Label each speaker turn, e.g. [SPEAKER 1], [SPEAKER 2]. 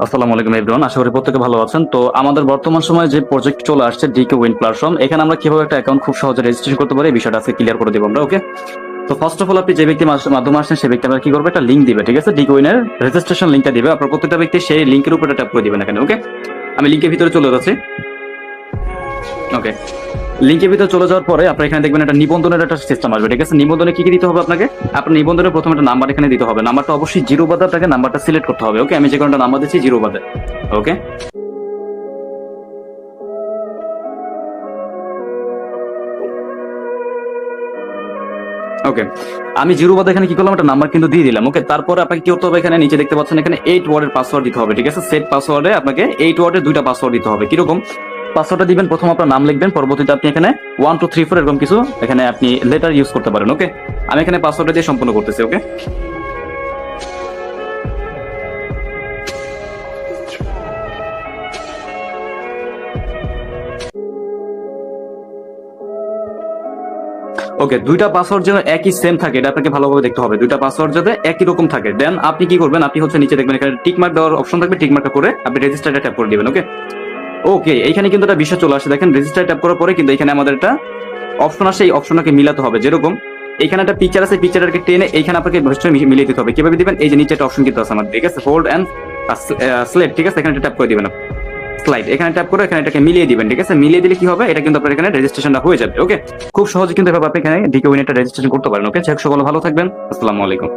[SPEAKER 1] আসসালামু আলাইকুম এভরিওয়ান, আশা করি প্রত্যেকে ভালো আছেন। তো আমাদের বর্তমান সময়ে যে প্রজেক্ট চলে আসছে ডিকে উইন প্ল্যাটফর্ম, এখানে আমরা কিভাবে একটা অ্যাকাউন্ট খুব সহজে রেজিস্ট্রেশন করতে পারি এই বিষয়টা আজকে ক্লিয়ার করে দেবো আমরা। ওকে, তো ফার্স্ট অফ অল আপনি যে ব্যক্তি মাধ্যমে আসছেন সেই ব্যক্তি আপনার কি করবে, একটা লিঙ্ক দিবে, ঠিক আছে? ডিকে উইনের রেজিস্ট্রেশন লিঙ্কটা দিবে, আপনার প্রত্যেকটা ব্যক্তি সেই লিঙ্কের উপরে ট্যাপ করে দিবেন এখানে। ওকে, আমি লিঙ্কের ভিতরে চলে যাচ্ছি। ওকে, লিঙ্কের ভিতরে চলে যাওয়ার পরে আপনার এখানে দেখবেন একটা নিবন্ধনের একটা সিস্টেম আসবে, ঠিক আছে? নিবন্ধনে কি কি দিতে হবে আপনাকে? আপনার নিবন্ধনের প্রথমে একটা নাম্বার এখানে দিতে হবে, নাম্বারটা অবশ্যই জিরো বাদে আপনাকে নাম্বারটা সিলেক্ট করতে হবে। ওকে, আমি যে কোনো একটা নাম্বার দিচ্ছি জিরো বাদে। ওকে, ওকে, আমি জিরো বাদে এখানে কি করলাম, একটা নাম্বার কিন্তু দিয়ে দিলাম। ওকে, তারপরে আপনাকে কি করতে হবে, এখানে নিচে দেখতে পাচ্ছেন এখানে 8 ওয়ার্ডের পাসওয়ার্ড দিতে হবে, ঠিক আছে? সেট পাসওয়ার্ডে আপনাকে 8 ওয়ার্ডের দুইটা পাসওয়ার্ড দিতে হবে। কিরকম পাসওয়ার্ডটা দিবেন? প্রথম আপনার নাম লিখবেন, পরবর্তীতে আপনি এখানে 1 2 3 4 এরকম কিছু এখানে আপনি লেটার ইউজ করতে পারেন। ওকে, আমি এখানে পাসওয়ার্ডটা দিয়ে সম্পূর্ণ করতেছি। ওকে, ওকে, দুইটা পাসওয়ার্ড যেন একই সেম থাকে এটা আপনাকে ভালোভাবে দেখতে হবে। দুইটা পাসওয়ার্ড যাতে একই রকম থাকে, দেন আপনি কি করবেন, আপনি হচ্ছে নিচে দেখবেন এখানে টিক মার্ক দেওয়ার অপশন থাকবে, টিক মার্কটা করে আপনি রেজিস্টারটা ট্যাপ করে দিবেন। ওকে, ওকে, এইখানে কিন্তু একটা বিষয় চলে আসে, দেখেন রেজিস্টার ট্যাপ করার পরে কিন্তু এখানে আমাদের একটা অপশন আসে, এই অপশনটাকে মিলাতে হবে। যেরকম এখানে একটা পিকচার আছে, পিকচারটাকে টেনে এইখানে আপনাকে নিশ্চয়ই মিলিয়ে দিতে হবে। কিভাবে দিবেন? এই যে নিচে একটা অপশন কিন্তু আছে আমার, ঠিক আছে? হোল্ড এন্ড স্লেট, ঠিক আছে? এখানে ট্যাপ করে দিবেন, স্লাইড এখানে ট্যাপ করে এখানে এটাকে মিলিয়ে দিবেন, ঠিক আছে? মিলিয়ে দিলে কি হবে, এটা কিন্তু আপনার এখানে রেজিস্ট্রেশনটা হয়ে যাবে। ওকে, খুব সহজে কিন্তু এভাবে আপনি এখানে ডিকে উইন একটা রেজিস্ট্রেশন করতে পারেন। ওকে, সকলে ভালো থাকবেন, আসসালামু আলাইকুম।